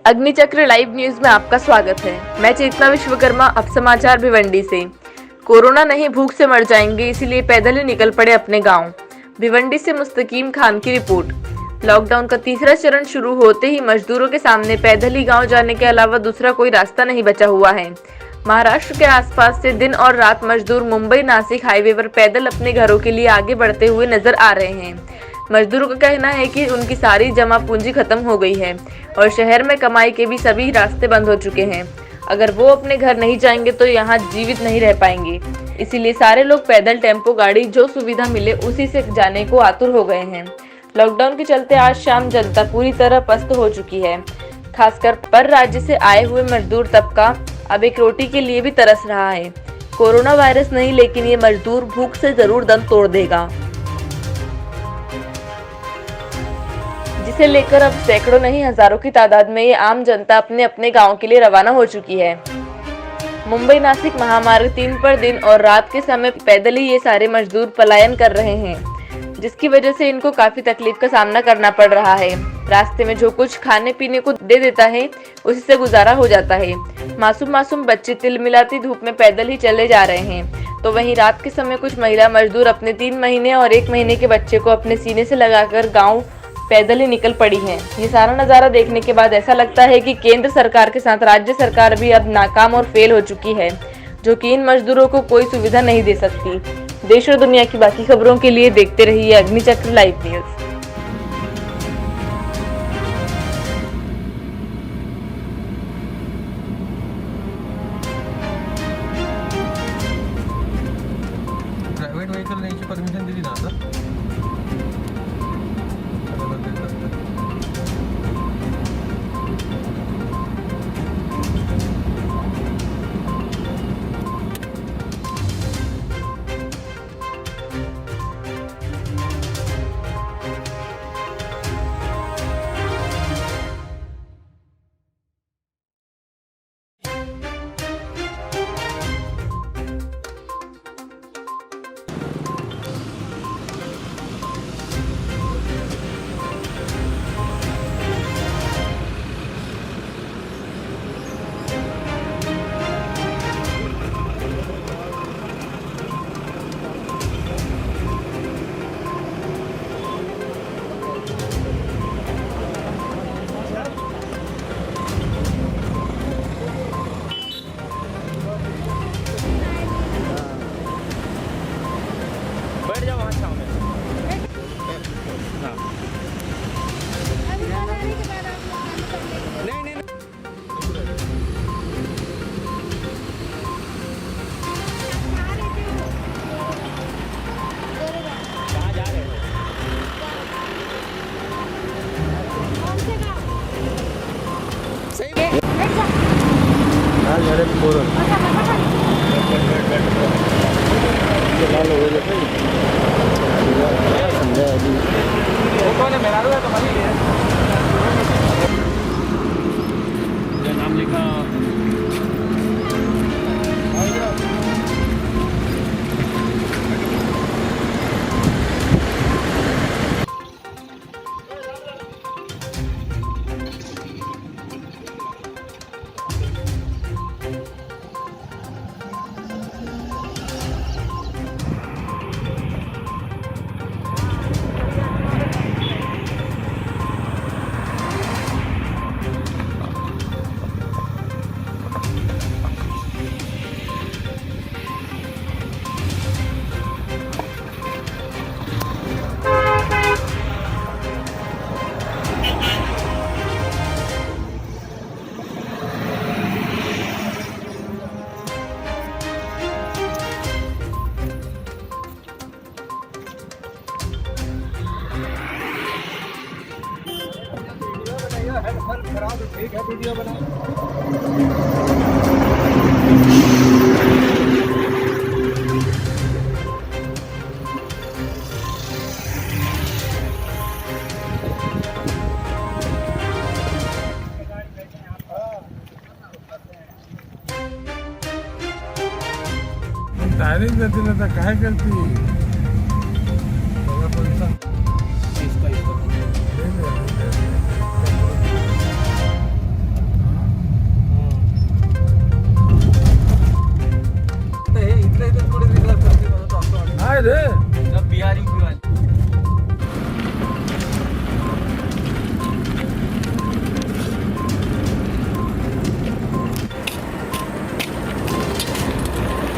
अग्निचक्र live news में आपका स्वागत है। मैं चेतना विश्वकर्मा। अब समाचार भिवंडी से। कोरोना नहीं, भूख से मर जाएंगे, इसीलिए पैदल ही निकल पड़े अपने गांव। भिवंडी से मुस्तकीम खान की रिपोर्ट। लॉकडाउन का तीसरा चरण शुरू होते ही मजदूरों के सामने पैदल ही गांव जाने के अलावा दूसरा कोई रास्ता नहीं बचा हुआ है। महाराष्ट्र के आसपास से दिन और रात मजदूर मुंबई नासिक हाईवे पर पैदल अपने घरों के लिए आगे बढ़ते हुए नजर आ रहे हैं। मजदूरों का कहना है कि उनकी सारी जमा पूंजी खत्म हो गई है और शहर में कमाई के भी सभी रास्ते बंद हो चुके हैं। अगर वो अपने घर नहीं जाएंगे तो यहाँ जीवित नहीं रह पाएंगे। इसीलिए सारे लोग पैदल, टेम्पो गाड़ी, जो सुविधा मिले उसी से जाने को आतुर हो गए हैं। लॉकडाउन के चलते आज शाम जनता पूरी तरह पस्त हो चुकी है। खासकर पर राज्य से आए हुए मजदूर तबका अब एक रोटी के लिए भी तरस रहा है। कोरोना वायरस नहीं, लेकिन ये मजदूर भूख से जरूर दम तोड़ देगा, जिसे लेकर अब सैकड़ों नहीं हजारों की तादाद में ये आम जनता अपने अपने गांव के लिए रवाना हो चुकी है। मुंबई नासिक महामार्ग 3 पर दिन और रात के समय पैदल ही ये सारे मजदूर पलायन कर रहे हैं, जिसकी वजह से इनको काफी तकलीफ का सामना करना पड़ रहा है। रास्ते में जो कुछ खाने पीने को दे देता है उसी से गुजारा हो जाता है। मासूम बच्चे तिलमिलाती धूप में पैदल ही चले जा रहे हैं, तो वहीं रात के समय कुछ महिला मजदूर अपने 3 महीने और 1 महीने के बच्चे को अपने सीने से लगाकर गाँव पैदल ही निकल पड़ी हैं। ये सारा नज़ारा देखने के बाद ऐसा लगता है कि केंद्र सरकार के साथ राज्य सरकार भी अब नाकाम और फेल हो चुकी है, जो कि इन मजदूरों को कोई सुविधा नहीं दे सकती। देश और दुनिया की बाकी खबरों के लिए देखते रहिए अग्निचक्र लाइव न्यूज। प्रायव्हेट व्हेकल न्यायची परमिशन दिली ना आता? बैठ जाओ वहाँ छाँव में। हाँ। नहीं नहीं कहाँ जा रहे हो? सही अरे बोलो कौन है? मेरा है तुम्हारी नाम लिखा। खराब ठीक है, वीडियो बना। डायरेक्ट जाते ना काय करती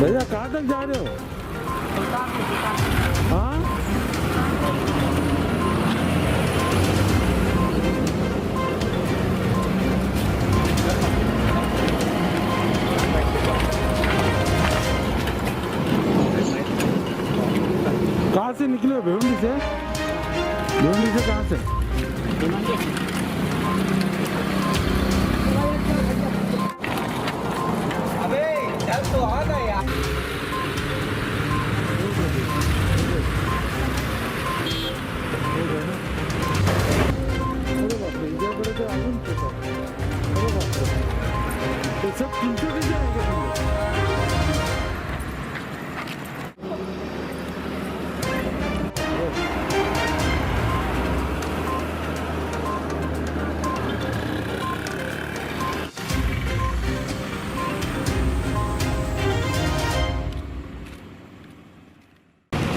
भैया कहाँ तक जा रहे हो? हाँ कहाँ से निकले हो? भिवंडी से? भिवंडी से कहाँ से? अबे चल तो आ ना यार। अरे बापरे, इजाकडे तर अजून पेपर. अरे बापरे, ते सब चिंचोलीचे आहे का तुम्ही?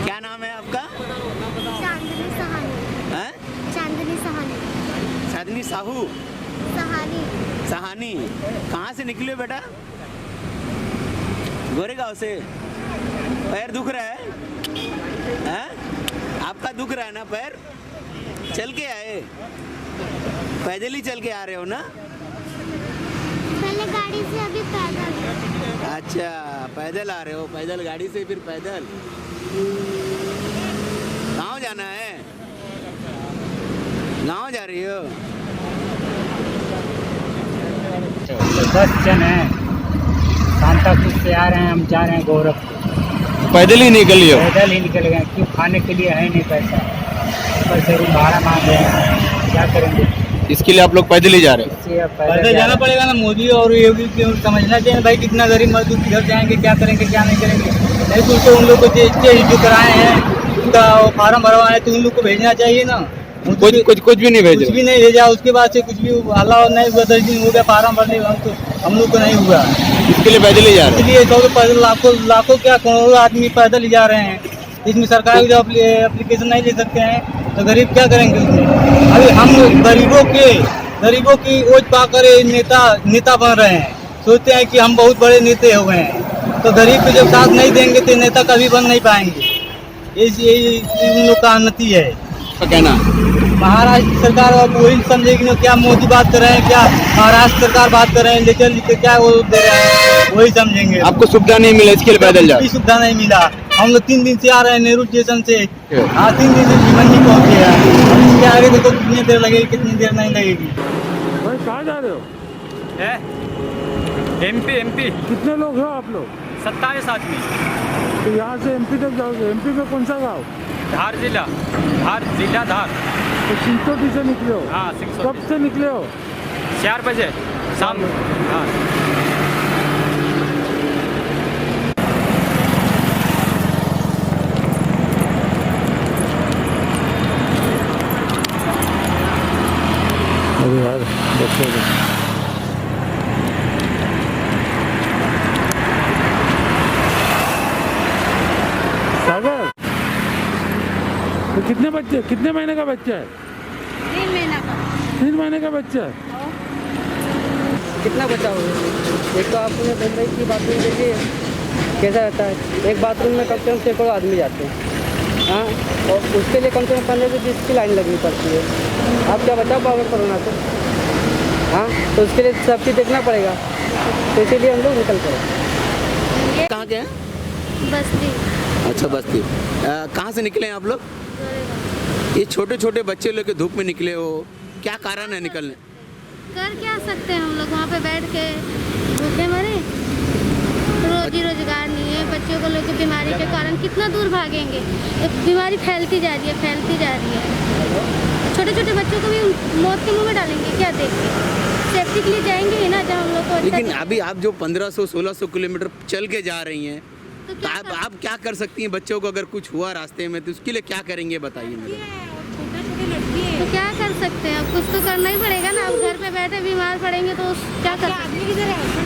क्या नाम है आपका? चांदनी सहानी। हैं? चांदनी सहानी। चांदनी साहू सहानी। सहानी। कहाँ से निकले हो बेटा? गोरेगांव से। पैर दुख रहा है? हैं? आपका दुख रहा है ना पैर? चल के आए? पैदल ही चल के आ रहे हो ना? पहले गाड़ी से, अभी पैदल। अच्छा, पैदल आ रहे हो, पैदल गाड़ी से फिर पैदल। गाँव जाना है? गाँव जा रही हो? 10 जन हैं, सांताक्रूज से आ रहे हैं, हम जा रहे हैं गोरखपुर। पैदल ही निकलिए। पैदल ही निकल गए, क्यों खाने के लिए है नहीं पैसा, ऊपर से रूम भाड़ा मांग रहे हैं, क्या करेंगे? इसके लिए आप लोग पैदल ही जा रहे हो? इससे अब पैदल जाना पड़ेगा ना। मोदी और योगी को समझना चाहिए भाई, कितना गरीब मजदूर किधर जाएंगे, क्या करेंगे क्या नहीं करेंगे। नहीं तो उसको उन लोग को जो कराए हैं, उनका फार्म भरवाए तो उन लोग को भेजना चाहिए ना। कुछ भी नहीं भेजे। कुछ भी नहीं भेजा, उसके बाद से कुछ भी हल्ला नहीं हुआ। 10 दिन हो गया फार्म भरने, हम लोग को नहीं हुआ। इसके लिए पैदल ही जा रहे इसलिए तो पैदल लाखों क्या करोड़ों आदमी पैदल ही जा रहे हैं। इसमें सरकार जो एप्लीकेशन नहीं ले सकते हैं तो गरीब क्या करेंगे उसमें। अभी हम गरीबों की ओट पाकर नेता बन रहे हैं, सोचते हैं कि हम बहुत बड़े नेता हो गए हैं। तो गरीब को जब साथ नहीं देंगे तो नेता कभी बन नहीं पाएंगे। यही उन लोग का उन्नति है। हो कहना। महाराष्ट्र सरकार अब वही समझेगी ना, क्या मोदी बात कर रहे हैं, क्या महाराष्ट्र सरकार बात कर रहे हैं, लेकर क्या वो दे रहे हैं, वही समझेंगे। आपको सुविधा नहीं मिला, इसके लिए पैदल जा कोई सुविधा नहीं मिला। हम लोग 3 दिन से आ रहे हैं नेहरू स्टेशन से। हाँ, 3 दिन से भिवंडी पहुँचे हैं। इसके आगे देखो कितनी देर लगेगी, कितनी देर नहीं लगेगी। भाई कहाँ जा रहे हो? एमपी कितने लोग हो आप लोग? 27 आदमी। तो यहाँ से एमपी तक जाओगे? एमपी में कौन सा गाँव? धार जिला धार। तो चिंचोटी से निकले हो? हाँ, कब से निकले हो? 4 बजे शाम। हाँ, अरे यार बच्चों को सागर, तो कितने महीने का बच्चा है? 3 महीना का। 3 महीने का बच्चा है। कितना बचा होगा? एक तो आपने मुंबई की बाथरूम देखिए कैसा रहता है। एक बाथरूम में कम से कम सैकड़ों आदमी जाते हैं। हाँ, और उसके लिए कम से कम 15 से 20 की लाइन लगनी पड़ती है। आप क्या बचा पाओगे कोरोना से? हाँ, तो उसके लिए सब चीज़ देखना पड़ेगा, तो इसीलिए हम लोग निकल पड़े। कहाँ के हैं? बस्ती। अच्छा, बस्ती। कहाँ से निकले हैं आप लोग? ये छोटे छोटे बच्चे लोग के धूप में निकले हो, क्या कारण है निकलने? कर क्या सकते हैं हम लोग, वहाँ पे बैठ के भूखे मरे। रोजी रोजगार नहीं है, बच्चों को लोग बीमारी के कारण कितना दूर भागेंगे। बीमारी फैलती जा रही है। छोटे छोटे बच्चों को भी मौत के मुंह में डालेंगे क्या देख के? सेफ्टी के लिए जाएंगे ही ना, जब हम लोग को। लेकिन अभी आप जो 1500-1600 किलोमीटर चल के जा रही हैं, तो तो आप क्या कर सकती हैं? बच्चों को अगर कुछ हुआ रास्ते में तो उसके लिए क्या करेंगे बताइए मुझे। तो क्या कर सकते हैं, अब कुछ तो करना ही पड़ेगा ना। अब घर पे बैठे बीमार पड़ेंगे तो क्या कर सकते हैं?